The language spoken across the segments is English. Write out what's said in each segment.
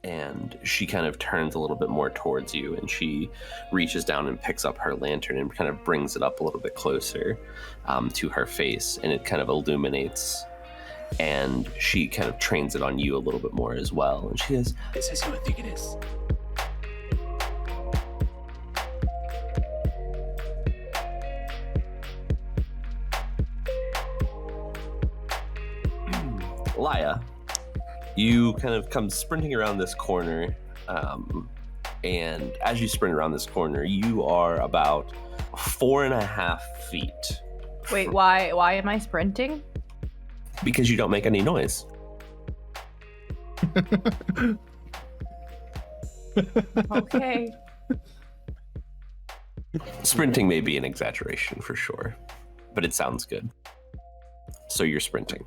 and she kind of turns a little bit more towards you, and she reaches down and picks up her lantern and kind of brings it up a little bit closer to her face, and it kind of illuminates, and she kind of trains it on you a little bit more as well, and she says, "This is who I think it is." Laya, you kind of come sprinting around this corner, and as you sprint around this corner, you are about 4.5 feet. Wait, why am I sprinting? Because you don't make any noise. Okay. Sprinting may be an exaggeration for sure, but it sounds good. So you're sprinting.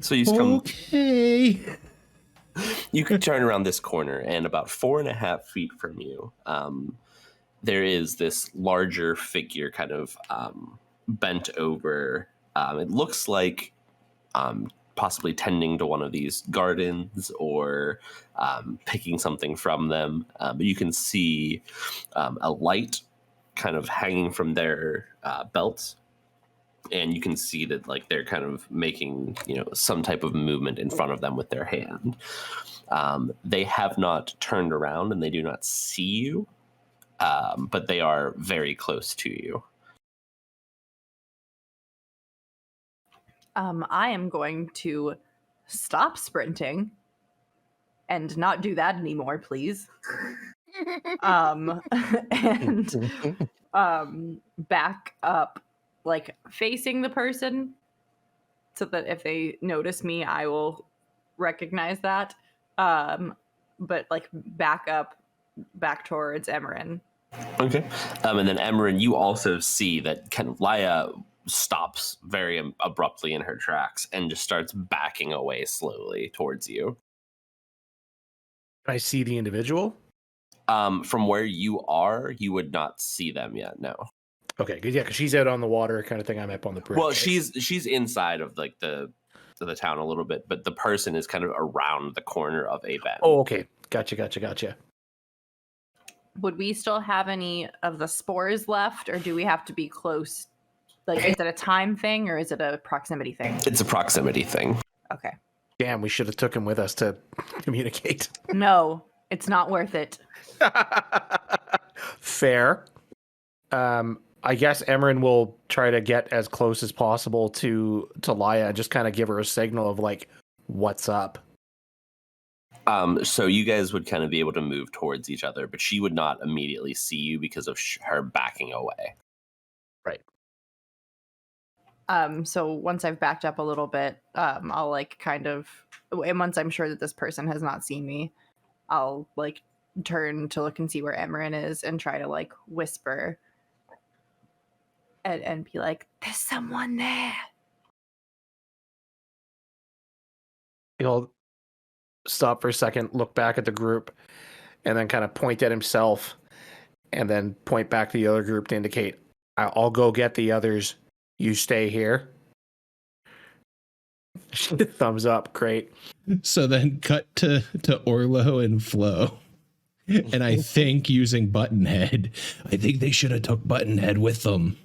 So you come. Okay. You can turn around this corner, and about 4.5 feet from you, there is this larger figure kind of bent over. It looks like possibly tending to one of these gardens or picking something from them. But you can see a light kind of hanging from their belts. And you can see that like they're kind of making, some type of movement in front of them with their hand. They have not turned around and they do not see you, but they are very close to you. I am going to stop sprinting and not do that anymore, please. And back up, like facing the person, so that if they notice me, I will recognize that. But like back towards Emmerin. Okay. And then Emmerin, you also see that kind of Laya stops very abruptly in her tracks and just starts backing away slowly towards you. I see the individual? From where you are, you would not see them yet, no. Okay, good. Yeah, because she's out on the water kind of thing. I'm up on the bridge. Well, she's inside of like the town a little bit, but the person is kind of around the corner of a bend. Oh, okay. Gotcha. Would we still have any of the spores left, or do we have to be close? Like, is it a time thing, or is it a proximity thing? It's a proximity thing. Okay. Damn, we should have took him with us to communicate. No, it's not worth it. Fair. I guess Emmerin will try to get as close as possible to Laya and just kind of give her a signal of like, what's up. So you guys would kind of be able to move towards each other, but she would not immediately see you because of her backing away. Right. So once I've backed up a little bit, I'll like kind of, and once I'm sure that this person has not seen me, I'll like turn to look and see where Emmerin is and try to like whisper and be like, "There's someone there." He'll stop for a second, look back at the group, and then kind of point at himself, and then point back to the other group to indicate, "I'll go get the others. You stay here." Thumbs up. Great. So then cut to Orlo and Flo. And I think using Buttonhead, I think they should have took Buttonhead with them.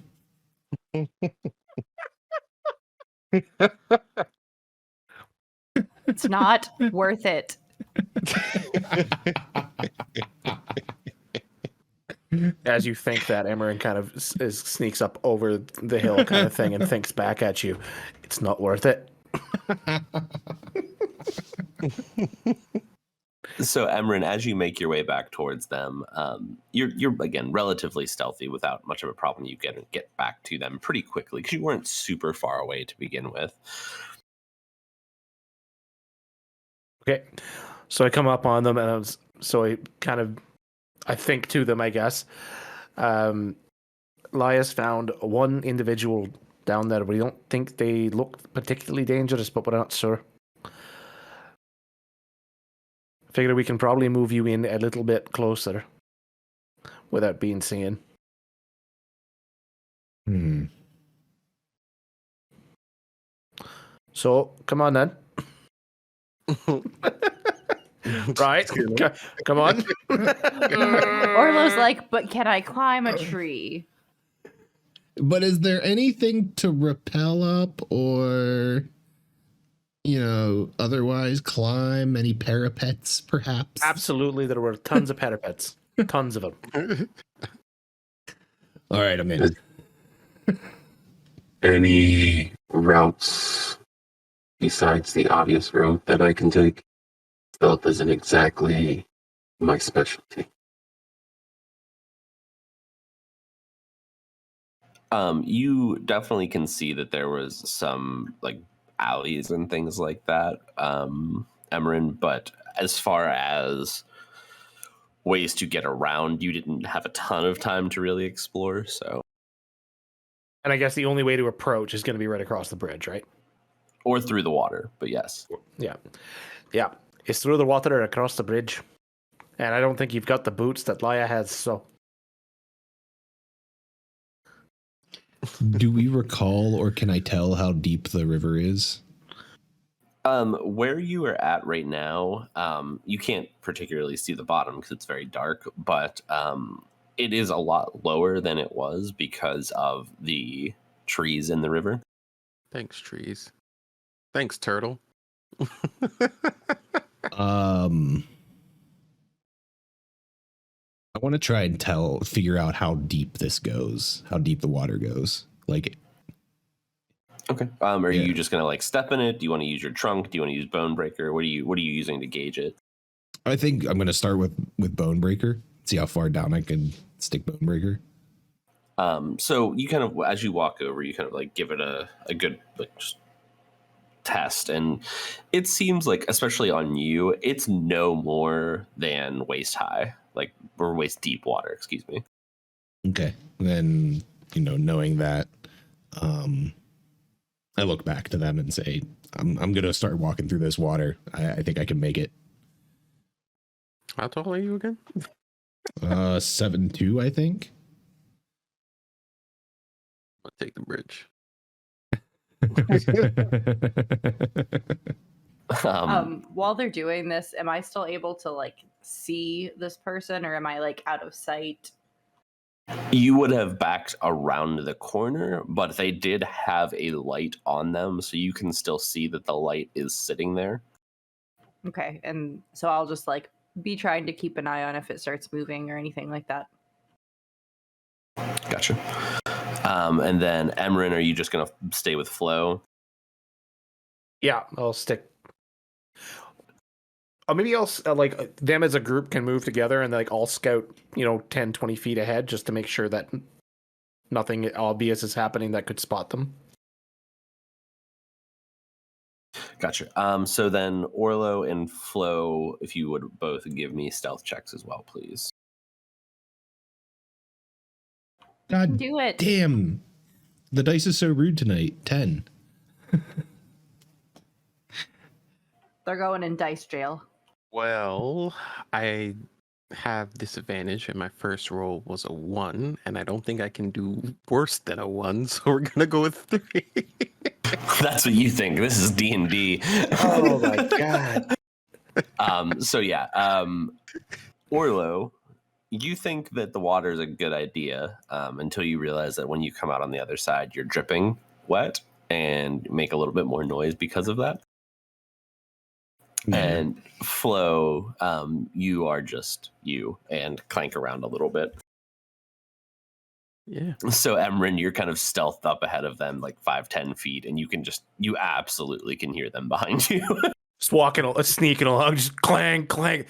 It's not worth it. As you think that, Emmerin kind of sneaks up over the hill kind of thing and thinks back at you. It's not worth it. So Emmerin, as you make your way back towards them, you're again relatively stealthy without much of a problem. You get back to them pretty quickly because you weren't super far away to begin with. Okay, so I come up on them, and I think to them, I guess. Laya's found one individual down there. We don't think they look particularly dangerous, but we're not sure. Figure we can probably move you in a little bit closer without being seen. So come on then. Right? Come on. Orlo's like, but can I climb a tree? But is there anything to rappel up or, otherwise climb? Any parapets, perhaps? Absolutely, there were tons of parapets. Tons of them. All right, I'm in. Any routes besides the obvious route that I can take? Stealth isn't exactly my specialty. You definitely can see that there was some like alleys and things like that, Emmerin, but as far as ways to get around, you didn't have a ton of time to really explore, so. And I guess the only way to approach is going to be right across the bridge, right? Or through the water, but yes. Yeah. Yeah. It's through the water or across the bridge. And I don't think you've got the boots that Laia has, so. Do we recall or can I tell how deep the river is? Where you are at right now, you can't particularly see the bottom because it's very dark, but it is a lot lower than it was because of the trees in the river. Thanks, trees. Thanks, turtle. I want to try and figure out how deep this goes, how deep the water goes. Like, okay. Are you just gonna like step in it? Do you want to use your trunk? Do you want to use Bone Breaker? What are you using to gauge it? I think I'm gonna start with Bone Breaker. See how far down I can stick Bone Breaker. So you kind of, as you walk over, you kind of like give it a good like just test, and it seems like, especially on you, it's no more than waist high, like, or waist deep water, excuse me. Okay. Then, knowing that, I look back to them and say, I'm going to start walking through this water. I think I can make it. How tall are you again? 7'2", I think. I'll take the bridge. While they're doing this, am I still able to like see this person, or am I like out of sight? You would have backed around the corner, but they did have a light on them, so you can still see that the light is sitting there. Okay, and so I'll just like be trying to keep an eye on if it starts moving or anything like that. Gotcha. And then Emmerin, are you just gonna stay with Flo? Yeah, I'll stick. Maybe I'll like them as a group can move together and like I'll scout, 10, 20 feet ahead just to make sure that nothing obvious is happening that could spot them. Gotcha. So then Orlo and Flo, if you would both give me stealth checks as well, please. God Do it. damn. The dice is so rude tonight. 10. They're going in dice jail. Well, I have disadvantage, and my first roll was a 1, and I don't think I can do worse than a 1, so we're gonna go with 3. That's what you think. This is D&D. Oh my god. So yeah, Orlo, you think that the water is a good idea until you realize that when you come out on the other side, you're dripping wet and make a little bit more noise because of that. And Flo, you are just you and clank around a little bit. Yeah. So Emmerin, you're kind of stealthed up ahead of them like 5-10 feet, and you absolutely can hear them behind you. Just walking, sneaking along, just clang, clang.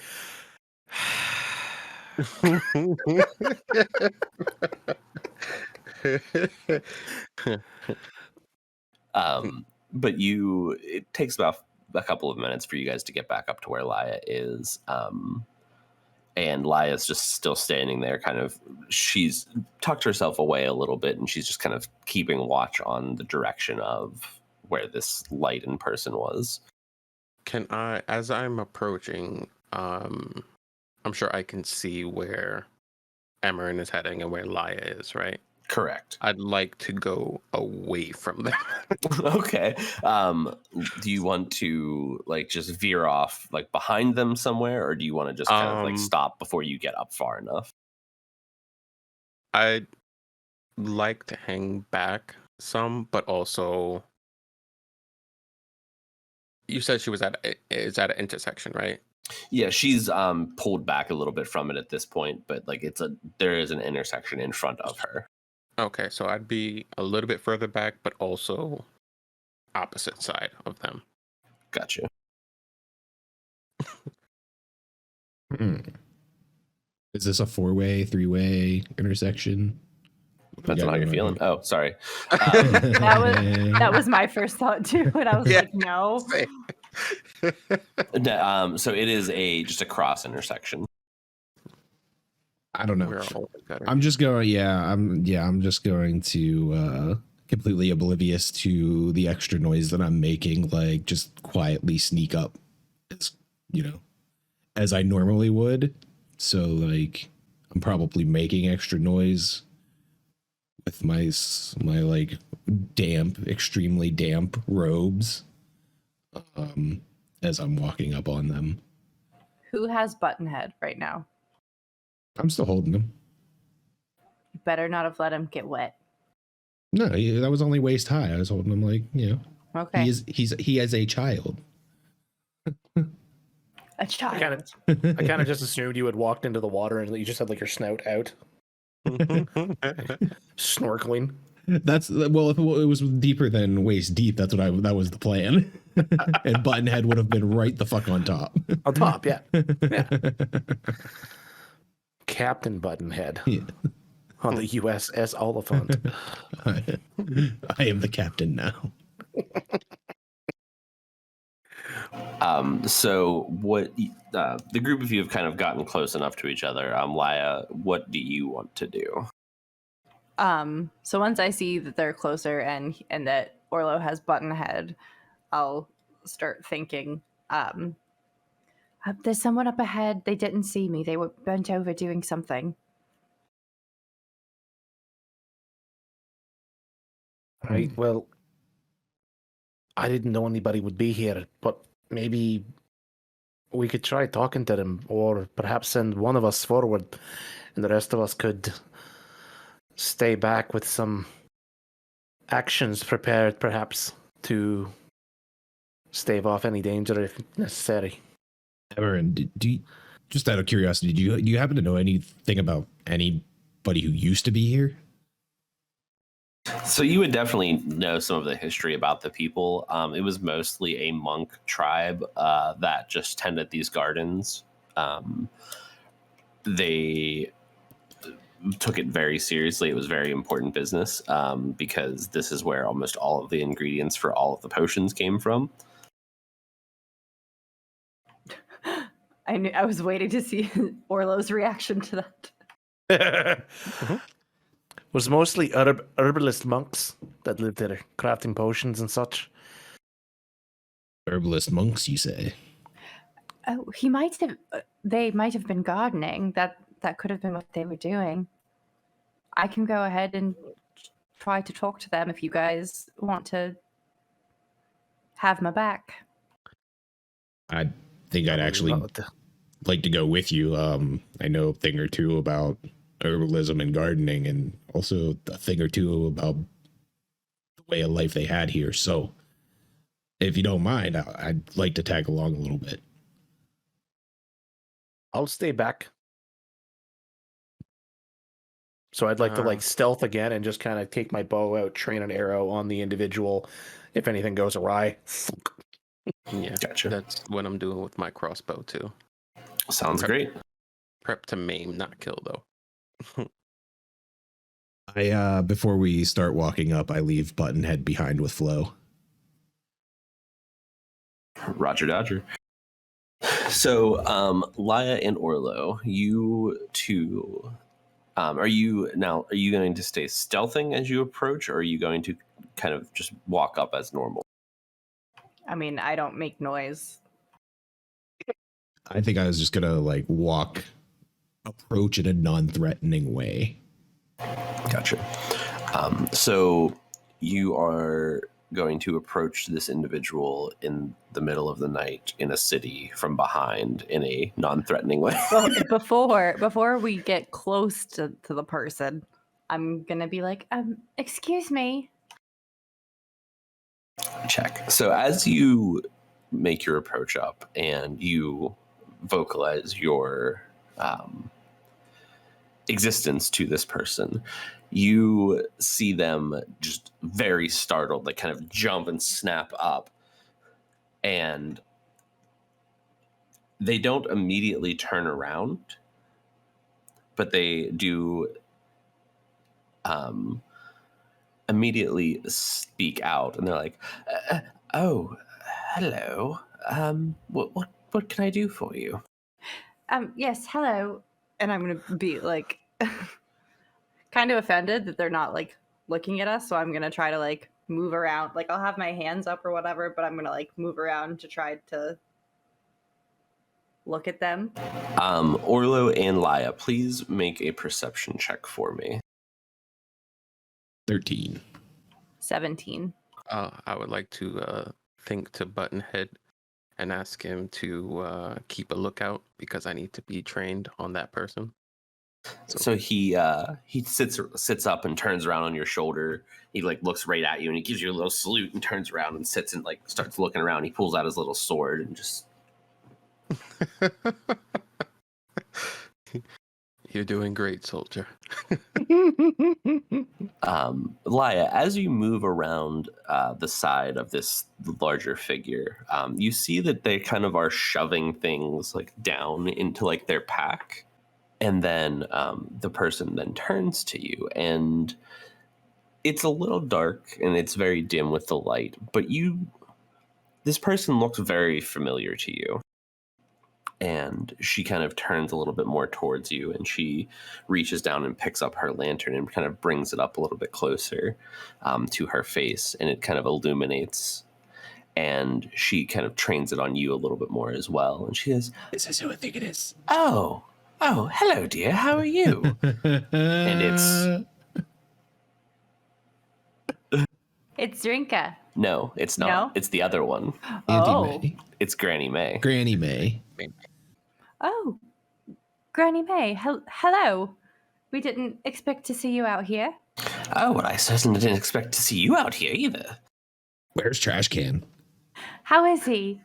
But it takes about a couple of minutes for you guys to get back up to where Laia is. And Laia's just still standing there, kind of, she's tucked herself away a little bit, and she's just kind of keeping watch on the direction of where this light in person was. Can I, as I'm approaching, I'm sure I can see where Emmerin is heading and where Laia is, right? Correct. I'd like to go away from them. Okay. Do you want to like just veer off like behind them somewhere, or do you want to just kind of like stop before you get up far enough? I'd like to hang back some, but also you said she was at an intersection, right? Yeah, she's pulled back a little bit from it at this point, but like there is an intersection in front of her. Okay, so I'd be a little bit further back, but also opposite side of them. Gotcha. Is this a 4-way, 3-way intersection? Depends on how you're feeling. Oh, sorry. That was my first thought too, and I was like, no. So it is just a cross intersection. I don't know. We're all better. I'm just going. I'm just going to completely oblivious to the extra noise that I'm making. Like just quietly sneak up, as I normally would. So like I'm probably making extra noise with my like extremely damp robes, as I'm walking up on them. Who has Buttonhead right now? I'm still holding him. You better not have let him get wet. No, that was only waist high. I was holding him like, Okay. He is a child. A child. I kind of just assumed you had walked into the water and you just had like your snout out, snorkeling. If it was deeper than waist deep, that was the plan. And Buttonhead would have been right the fuck on top. On top, yeah. Captain Buttonhead on the USS Oliphant. I am the captain now. So what the group of you have kind of gotten close enough to each other. Laya, what do you want to do? So once I see that they're closer and that Orlo has Buttonhead, I'll start thinking, there's someone up ahead. They didn't see me. They were bent over doing something. Right, well, I didn't know anybody would be here, but maybe we could try talking to them, or perhaps send one of us forward, and the rest of us could stay back with some actions prepared, perhaps, to stave off any danger if necessary. Emmerin, do you, just out of curiosity, do you happen to know anything about anybody who used to be here? So you would definitely know some of the history about the people. It was mostly a monk tribe that just tended these gardens. They took it very seriously. It was very important business because this is where almost all of the ingredients for all of the potions came from. I was waiting to see Orlo's reaction to that. Was mostly herbalist monks that lived there, crafting potions and such. Herbalist monks, you say? Oh, they might have been gardening. That could have been what they were doing. I can go ahead and try to talk to them if you guys want to have my back. I think I'd actually like to go with you. I know a thing or two about herbalism and gardening, and also a thing or two about the way of life they had here. So if you don't mind, I'd like to tag along a little bit. I'll stay back. So I'd like to stealth again and just kind of take my bow out, train an arrow on the individual. If anything goes awry. Yeah, Gotcha. That's what I'm doing with my crossbow too. Sounds great. Prep to maim, not kill though. Before we start walking up, I leave Buttonhead behind with Flo. Roger Dodger. So, Laya and Orlo, you two, are you going to stay stealthing as you approach, or are you going to kind of just walk up as normal? I mean, I don't make noise. I think I was just gonna approach in a non-threatening way. Gotcha. So you are going to approach this individual in the middle of the night in a city from behind in a non-threatening way. Well, before we get close to the person, I'm gonna be like, excuse me. Check. So as you make your approach up and you vocalize your existence to this person, you see them just very startled, like kind of jump and snap up, and they don't immediately turn around, but they do immediately speak out, and they're like, "Oh, hello. What can I do for you?" Yes, hello. And I'm gonna be like, kind of offended that they're not like looking at us. So I'm gonna try to like move around. Like I'll have my hands up or whatever, but I'm gonna like move around to try to look at them. Orlo and Laya, please make a perception check for me. 13. 17. I would like to think to Buttonhead and ask him to keep a lookout because I need to be trained on that person. So he sits up and turns around on your shoulder. He like looks right at you and he gives you a little salute and turns around and sits and like starts looking around. He pulls out his little sword and just. You're doing great, soldier. Laya, as you move around the side of this larger figure, you see that they kind of are shoving things like down into like their pack, and then the person then turns to you, and it's a little dark and it's very dim with the light, but this person looks very familiar to you. And she kind of turns a little bit more towards you, and she reaches down and picks up her lantern and kind of brings it up a little bit closer to her face, and it kind of illuminates. And she kind of trains it on you a little bit more as well. And she says, "This is who I think it is." Oh, hello, dear. How are you? And It's Drinka. No, it's not. No? It's the other one. Auntie May. It's Granny May. Granny May. Oh, Granny May. Hello. We didn't expect to see you out here. Oh, well, I certainly didn't expect to see you out here either. Where's Trash Can? How is he?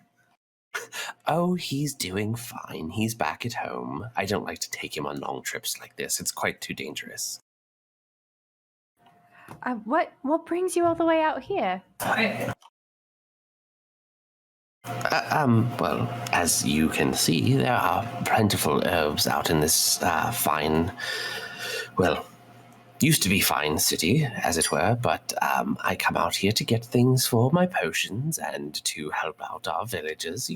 Oh, he's doing fine. He's back at home. I don't like to take him on long trips like this. It's quite too dangerous. What brings you all the way out here? Well, as you can see, there are plentiful herbs out in this fine, well, used to be fine city, as it were, but I come out here to get things for my potions and to help out our villagers,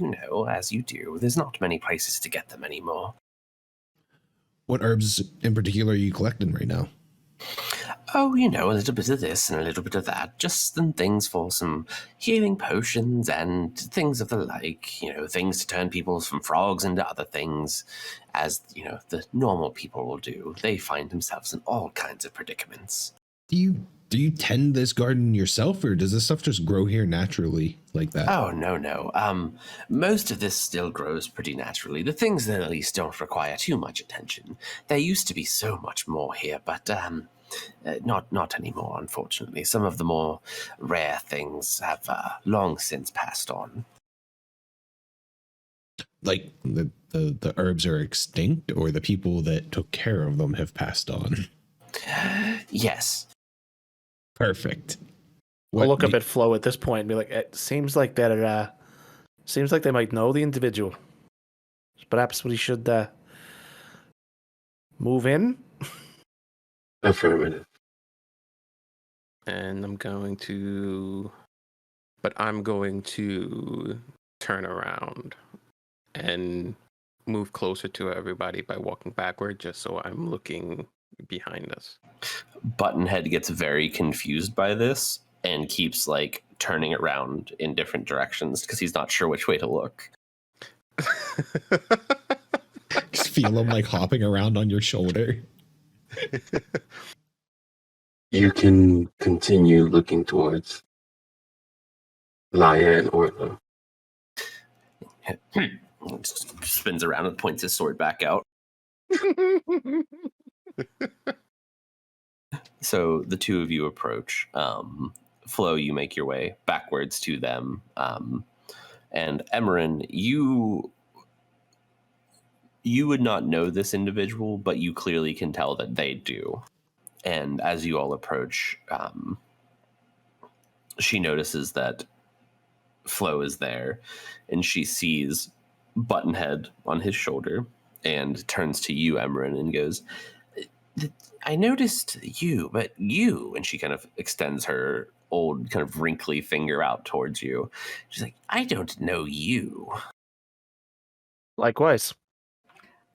as you do. There's not many places to get them anymore. What herbs in particular are you collecting right now? Oh, a little bit of this and a little bit of that, just some things for some healing potions and things of the like, things to turn people from frogs into other things, as, the normal people will do. They find themselves in all kinds of predicaments. Do you tend this garden yourself, or does this stuff just grow here naturally like that? Oh, no. Most of this still grows pretty naturally. The things that at least don't require too much attention. There used to be so much more here, but not anymore, unfortunately. Some of the more rare things have long since passed on. Like the herbs are extinct, or the people that took care of them have passed on? Yes. Perfect. We'll look up at Flo at this point and be like, it seems like that seems like they might know the individual. Perhaps we should move in? Affirmative. And I'm going to turn around and move closer to everybody by walking backward, just so I'm looking behind us. Buttonhead gets very confused by this and keeps like turning around in different directions because he's not sure which way to look. Just feel him like hopping around on your shoulder. You can continue looking towards Laya and Orlo. Spins around and points his sword back out. So the two of you approach. Flo, you make your way backwards to them. And Emmerin, you would not know this individual, but you clearly can tell that they do. And as you all approach, she notices that Flo is there, and she sees Buttonhead on his shoulder and turns to you, Emmerin, and goes, I noticed you, but you, and she kind of extends her old kind of wrinkly finger out towards you. She's like, I don't know you. Likewise.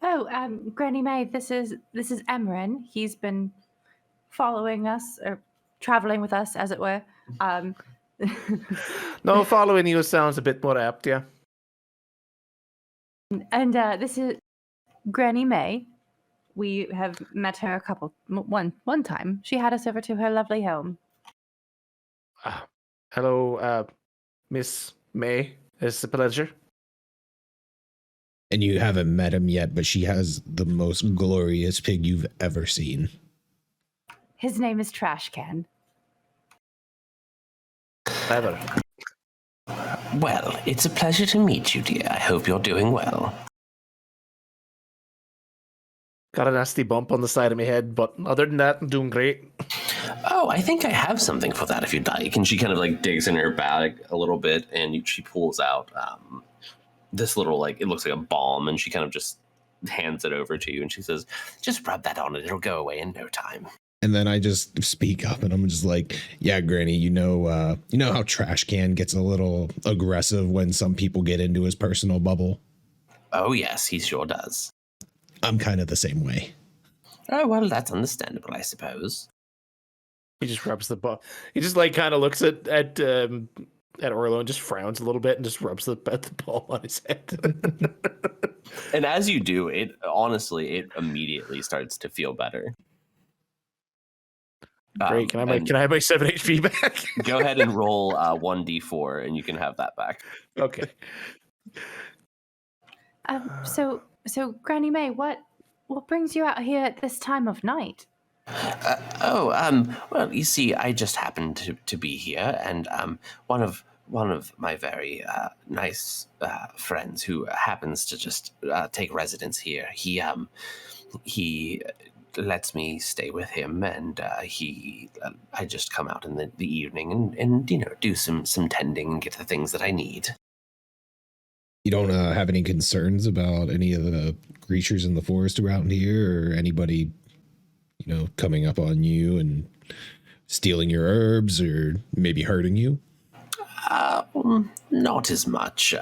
Oh, Granny May, this is Emmerin. He's been following us, or traveling with us, as it were. No, following you sounds a bit more apt, yeah. And this is Granny May. We have met her one time. She had us over to her lovely home. Hello, Miss May. It's a pleasure. And you haven't met him yet, but she has the most glorious pig you've ever seen. His name is Trashcan. Clever. Well, it's a pleasure to meet you, dear. I hope you're doing well. Got a nasty bump on the side of my head, but other than that, I'm doing great. Oh, I think I have something for that if you'd like. And she kind of like digs in her bag a little bit, and she pulls out this little, like, it looks like a balm, and she kind of just hands it over to you, and she says, just rub that on it. It'll go away in no time. And then I just speak up, and I'm just like, yeah, Granny, you know how Trash Can gets a little aggressive when some people get into his personal bubble? Oh, yes, he sure does. I'm kind of the same way. Oh, well, that's understandable, I suppose. He just rubs the ball. He just like kind of looks at Orlo and just frowns a little bit and just rubs the ball on his head. And as you do, it immediately starts to feel better. Great. Can I have my 7 HP back? Go ahead and roll 1d4, and you can have that back. Okay. So Granny May, what brings you out here at this time of night? Well, you see, I just happened to be here, and one of my very nice friends who happens to just take residence here. He lets me stay with him, and I just come out in the evening and do some tending and get the things that I need. You don't have any concerns about any of the creatures in the forest around here, or anybody, coming up on you and stealing your herbs or maybe hurting you? Not as much.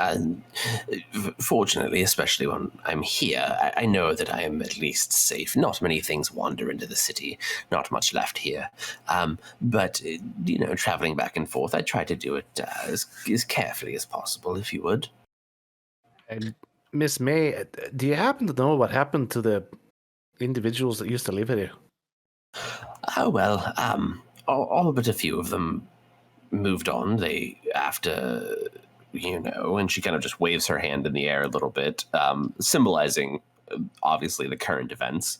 Fortunately, especially when I'm here, I know that I am at least safe. Not many things wander into the city. Not much left here. But traveling back and forth, I try to do it as carefully as possible, if you would. And Miss May, do you happen to know what happened to the individuals that used to live here? Oh, well, all but a few of them moved on. And she kind of just waves her hand in the air a little bit, symbolizing, obviously, the current events.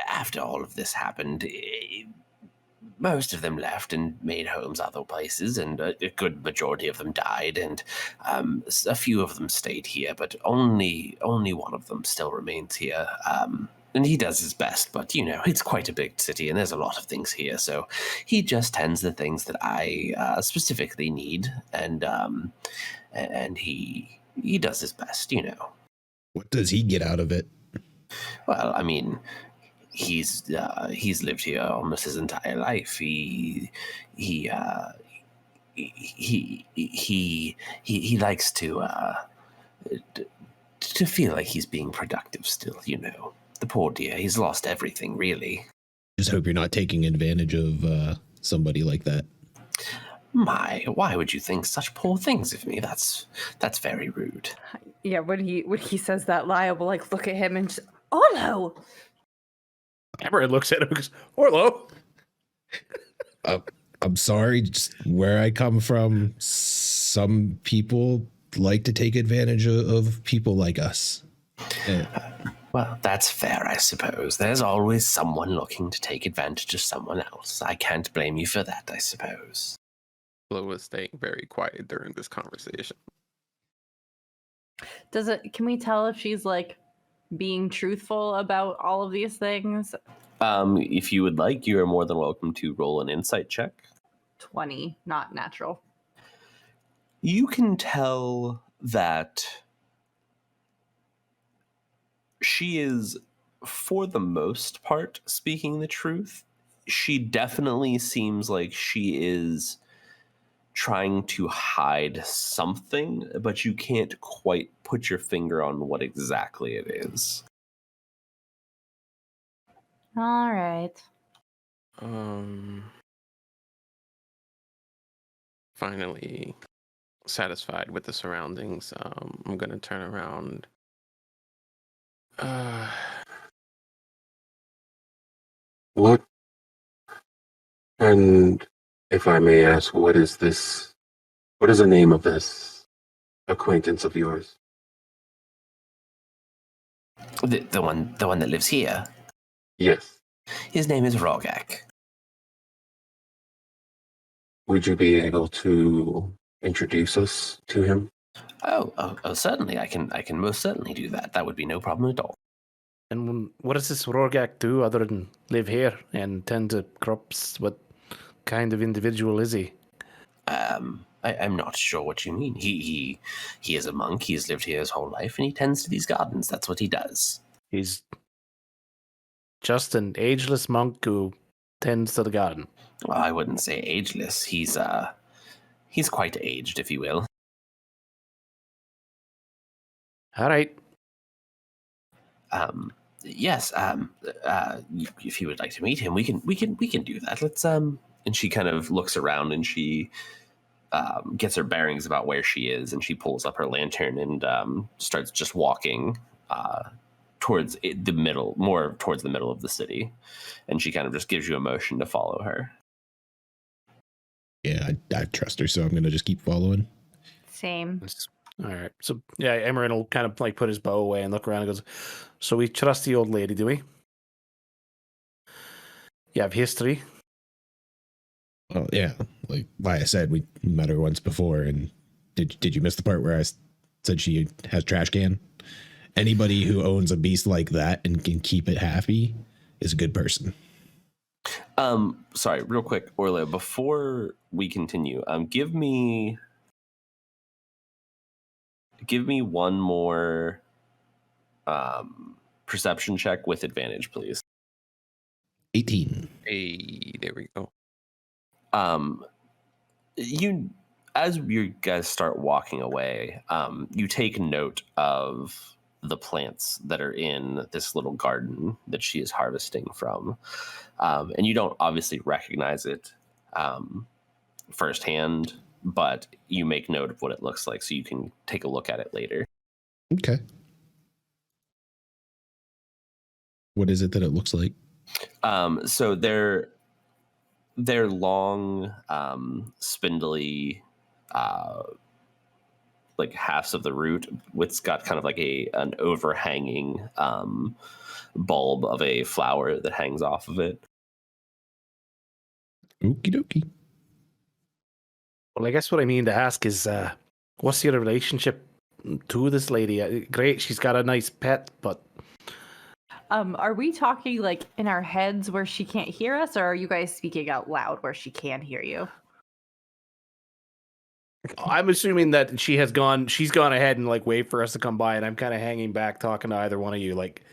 After all of this happened, most of them left and made homes other places, and a good majority of them died, and a few of them stayed here, but only one of them still remains here. And he does his best, but it's quite a big city, and there's a lot of things here, so he just tends the things that I specifically need, and he does his best, What does he get out of it? Well, I mean, he's lived here almost his entire life. He likes to feel like he's being productive still, The poor dear, he's lost everything, really. Just hope you're not taking advantage of somebody like that. My, why would you think such poor things of me? That's very rude. Yeah, when he says that, Lia will look at him and just, Orlo! Emmerin looks at him and goes, Orlo? I'm sorry, just where I come from, some people like to take advantage of people like us. Well, that's fair, I suppose. There's always someone looking to take advantage of someone else. I can't blame you for that, I suppose. Flo was staying very quiet during this conversation. Can we tell if she's like being truthful about all of these things? If you would like, you are more than welcome to roll an insight check. 20, not natural. You can tell that she is, for the most part, speaking the truth. She definitely seems like she is trying to hide something, but you can't quite put your finger on what exactly it is. All right. Finally satisfied with the surroundings, I'm gonna turn around. What? And if I may ask, what is this? What is the name of this acquaintance of yours? The one that lives here. Yes. His name is Rogak. Would you be able to introduce us to him? Oh, certainly. I can most certainly do that. That would be no problem at all. And what does this Rorgak do other than live here and tend to crops? What kind of individual is he? I'm not sure what you mean. He is a monk. He's lived here his whole life, and he tends to these gardens. That's what he does. He's just an ageless monk who tends to the garden. Well, I wouldn't say ageless. He's quite aged, if you will. All right. Yes. If you would like to meet him, we can do that. Let's And she kind of looks around and she gets her bearings about where she is, and she pulls up her lantern and starts just walking towards the middle, more towards the middle of the city. And she kind of just gives you a motion to follow her. Yeah, I trust her, so I'm gonna just keep following. Same. All right. So yeah, Emmerin will kind of like put his bow away and look around and goes, "So we trust the old lady, do we? You have history." Well, yeah, like I said, we met her once before, and did you miss the part where I said she has trash can? Anybody who owns a beast like that and can keep it happy is a good person. Sorry, real quick, Orlo, before we continue, give me one more perception check with advantage, please. 18. Hey, there we go. You, as you guys start walking away, you take note of the plants that are in this little garden that she is harvesting from, and you don't obviously recognize it firsthand, but you make note of what it looks like so you can take a look at it later. Okay. What is it that it looks like? So they're long, spindly, like halves of the root. It's got kind of like an overhanging bulb of a flower that hangs off of it. Okie dokie. Well, I guess what I mean to ask is, what's your relationship to this lady? Great, she's got a nice pet, but Are we talking like in our heads where she can't hear us, or are you guys speaking out loud where she can hear you? I'm assuming that she's gone ahead and like wait for us to come by, and I'm kind of hanging back talking to either one of you. Like,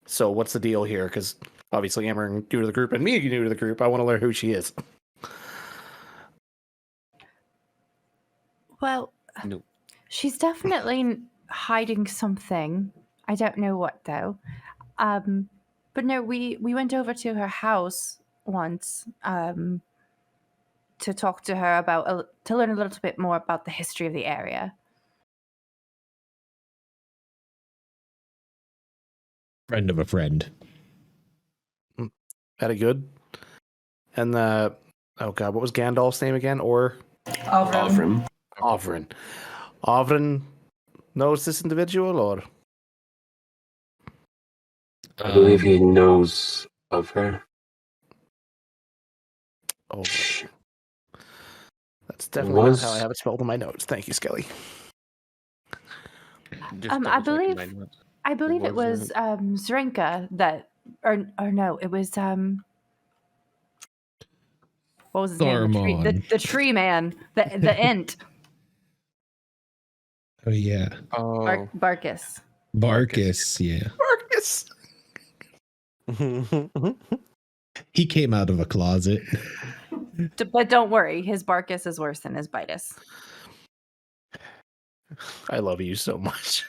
so what's the deal here? Because obviously Emmerin new to the group and me new to the group. I want to learn who she is. Well, No. she's definitely hiding something. I don't know what though. But no, we went over to her house once to talk to her about to learn a little bit more about the history of the area. Friend of a friend. Very good. And oh god, what was Gandalf's name again? Or Ovrim. Ovrin knows this individual, or I believe he knows of her. oh, that's definitely not how I Was have it spelled in my notes. Thank you, Skelly. Just I double-checking believe- my notes. I believe it was Zrinka that, or no, it was what was his name? The tree man, the Ent, Oh yeah, Oh. Barkus. Barkus. Yeah, Marcus. he came out of a closet. But don't worry, his Barkus is worse than his Bitus. I love you so much.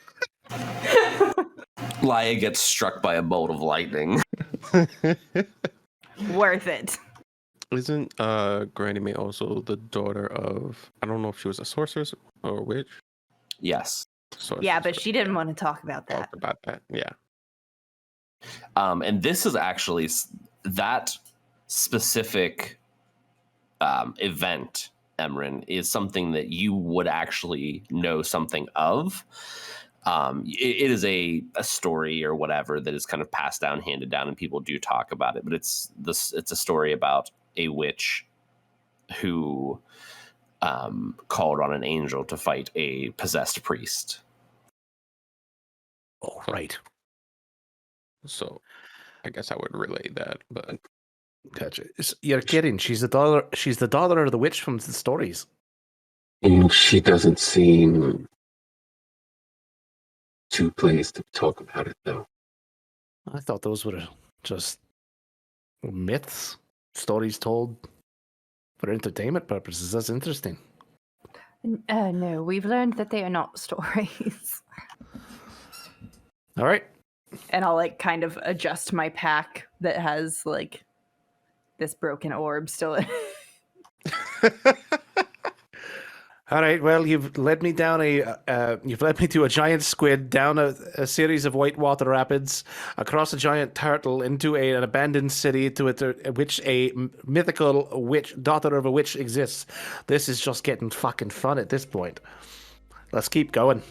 Laia gets struck by a bolt of lightning. Worth it. Isn't Granny May also the daughter of, I don't know if she was a sorceress or a witch? Yes. Sorceress, Yeah, but she didn't want to talk about that. talk about that. Yeah. And this is actually that specific event, Emmerin, is something that you would actually know something of. It is a story or whatever that is kind of passed down, handed down, and people do talk about it. But it's a story about a witch who called on an angel to fight a possessed priest. Oh, right. So I guess I would relay that, but Gotcha. You're kidding. She's the daughter. She's the daughter of the witch from the stories. and she doesn't seem too pleased to talk about it, though. I thought those were just myths, stories told for entertainment purposes. That's interesting. No, we've learned that they are not stories. All right. And I'll like kind of adjust my pack that has like this broken orb still in it. All right. Well, you've led me down you've led me to a giant squid, down a series of whitewater rapids, across a giant turtle, into an abandoned city to which a mythical witch, daughter of a witch, exists. This is just getting fucking fun at this point. Let's keep going.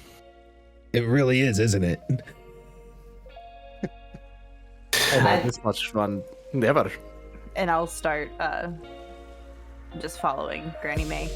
It really is, isn't it? I've had this much fun never. And I'll start just following Granny May.